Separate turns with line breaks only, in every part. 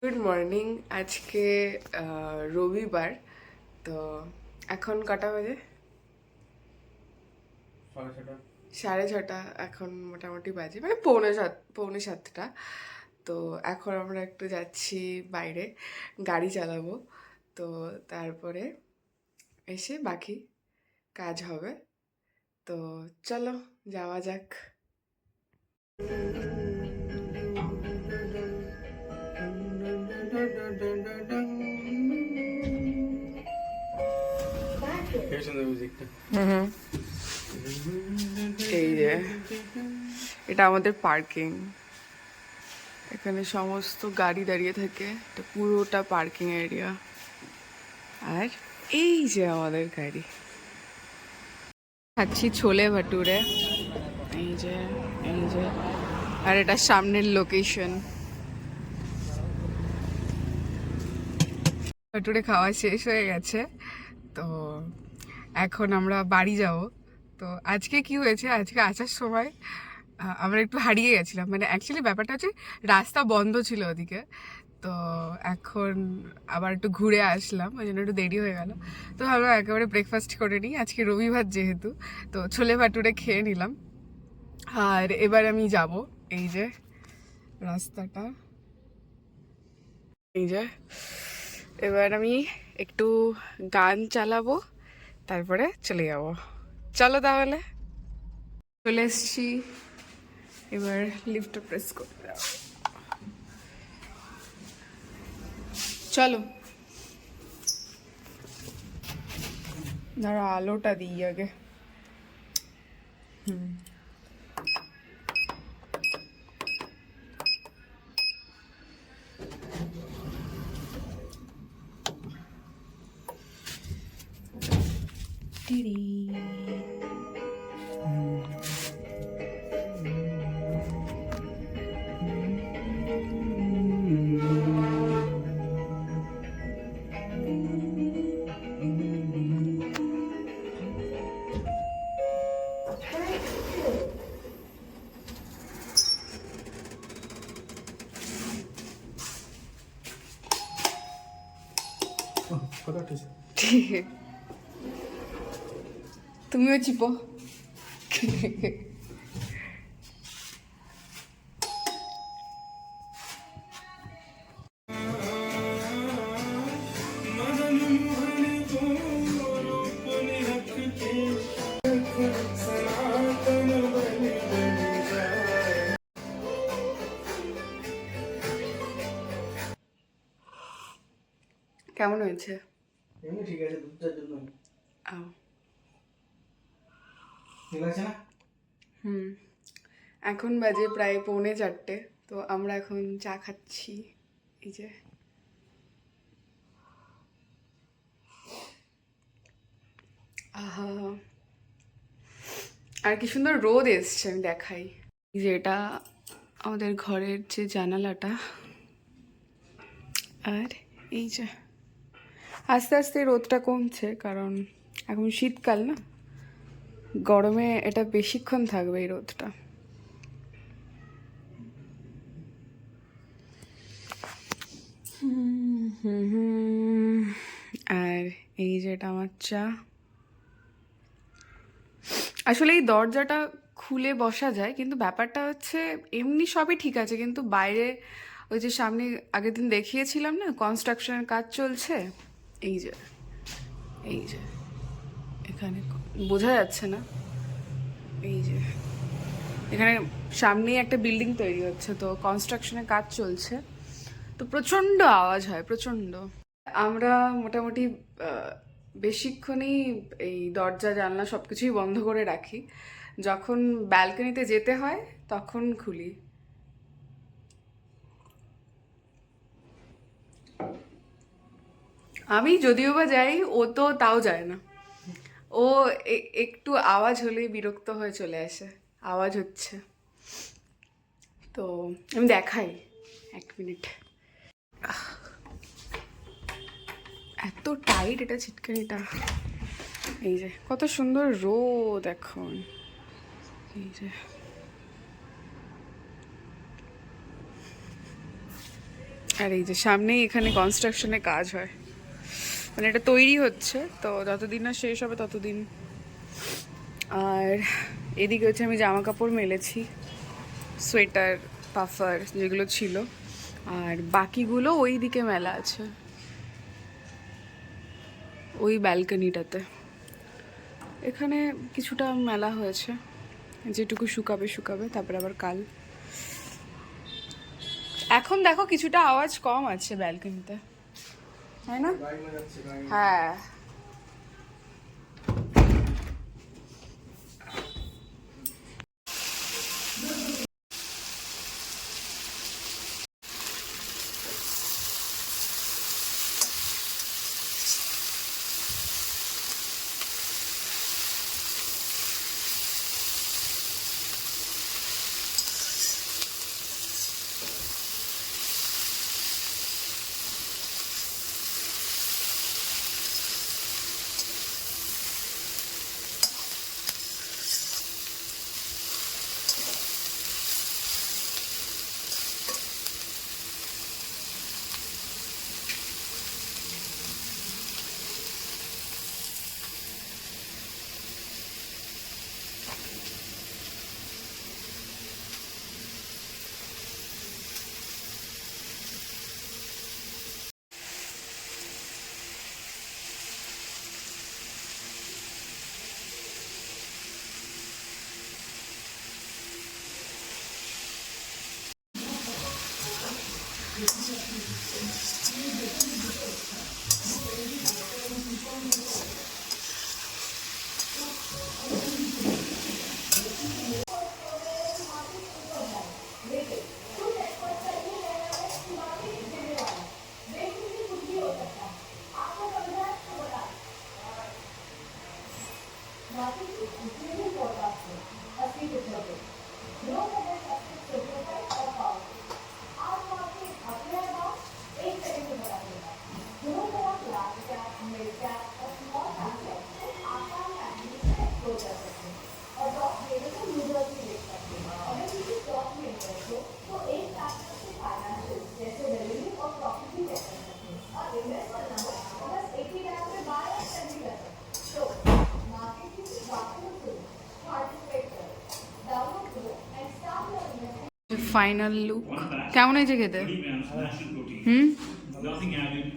Good morning. আজকে রবিবার। তো এখন কটা বাজে? 6:30 এখন মোটামুটি বাজে, মানে পৌনে সাতটা। তো এখন আমরা একটু যাচ্ছি বাইরে, গাড়ি চালাবো। তো তারপরে এসে বাকি কাজ হবে। তো চলো যাওয়া যাক। এই যে এটা আমাদের পার্কিং। এখানে সমস্ত গাড়ি দাঁড়িয়ে থাকে, এটা পুরোটা পার্কিং এরিয়া। আর এই যে আমাদের গাড়ি। খাচ্ছি ছোলে ভাটুরে। এই যে এই যে আর এটা সামনের লোকেশন। ভাটুরে খাওয়া শেষ হয়ে গেছে। তো এখন আমরা বাড়ি যাব। তো আজকে কি হয়েছে, আজকে আসার সময় আমরা একটু হারিয়ে গেছিলাম। মানে অ্যাকচুয়ালি ব্যাপারটা হচ্ছে রাস্তা বন্ধ ছিল ওদিকে। তো এখন আবার একটু ঘুরে আসলাম, ওই জন্য একটু দেরি হয়ে গেল। তো ভাবলাম একেবারে ব্রেকফাস্ট করে নিই, আজকে রবিবার যেহেতু। তো ছোলে ভাটুরে খেয়ে নিলাম। আর এবার আমি যাব, এই যে রাস্তাটা, এই যে এবার আমি একটু গান চালাবো, তারপরে চলে যাব। চলো তাহলে। চলে এসছি, এবার লিফটটা প্রেস করে দাও। চলো, দাঁড়া আলোটা দিই আগে। টিরি তুমিও চিপো। কেমন হয়েছে?
ঠিক আছে, দুধটার জন্য
আও।
ঠিক আছে না?
এখন বাজে প্রায় 3:45। তো আমরা এখন চা খাচ্ছি, এই যে। আহা, আর কি সুন্দর রোদ এসছে, আমি দেখাই। এই যে এটা আমাদের ঘরের যে জানালাটা। আর এই যে আস্তে আস্তে রোদটা কমছে, কারণ এখন শীতকাল না, গরমে এটা বেশিক্ষণ থাকবে এই রোদটা। আর এই যে এটা আমার চা। আসলে এই দরজাটা খুলে বসা যায়, কিন্তু ব্যাপারটা হচ্ছে এমনি সবই ঠিক আছে, কিন্তু বাইরে ওই যে সামনে আগের দিন দেখিয়েছিলাম না, কনস্ট্রাকশনের কাজ চলছে। এই যে এই যে এখানে বোঝা যাচ্ছে না, এই যে এখানে সামনেই একটা বিল্ডিং তৈরি হচ্ছে, তো কনস্ট্রাকশনের কাজ চলছে। তো প্রচণ্ড আওয়াজ হয়, প্রচণ্ড। আমরা মোটামুটি বেশিক্ষণই এই দরজা জানলা সব কিছুই বন্ধ করে রাখি। যখন ব্যালকনিতে যেতে হয় তখন খুলি। আমি যদিও বা যাই, ও তো তাও যায় না। ও একটু আওয়াজ হলেই বিরক্ত হয়ে চলে আসে, আওয়াজ হচ্ছে। তো আমি দেখাই, 1 মিনিট। এত টাইট এটা ছিটকানিটা। এই যে কত সুন্দর রোদ এখন, এই যে আর এই যে সামনেই এখানে কনস্ট্রাকশনের কাজ হয়, মানে এটা তৈরি হচ্ছে, তো যতদিন না শেষ হবে ততদিন। আর এদিকে হচ্ছে আমি জামা কাপড় মেলেছি, সোয়েটার পাফার যেগুলো ছিল, আর বাকিগুলো ওই দিকে মেলা আছে, ওই ব্যালকনিটাতে। এখানে কিছুটা মেলা হয়েছে, যেটুকু শুকাবে শুকাবে, তারপরে আবার কাল। এখন দেখো কিছুটা আওয়াজ কম আছে ব্যালকনিতে, তাই না?
গাড়ি যাচ্ছে গাড়ি।
হ্যাঁ। ফাইনাল লুক কেমন হয়েছে খেতে?
30 grams natural protein.
হুম,
Nothing added,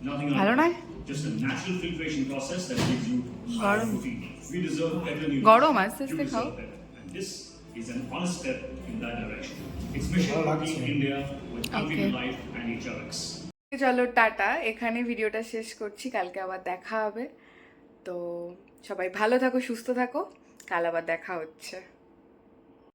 nothing
ভালো নয়?
altered. Just a natural filtration process that gives you high
গরম।
protein. We deserve better nutrition.
গরম আস্তে
You
আস্তে খাও।
deserve better. And this is an honest step in that direction. It's Mission
ভালো
Protein
লাগছে।
India with Convenient
Okay.
Life and HRX.
চলো tata, এখানে ভিডিওটা শেষ করছি, কালকে আবার দেখা হবে। তো সবাই ভালো থাকো, সুস্থ থাকো, কাল আবার দেখা হচ্ছে।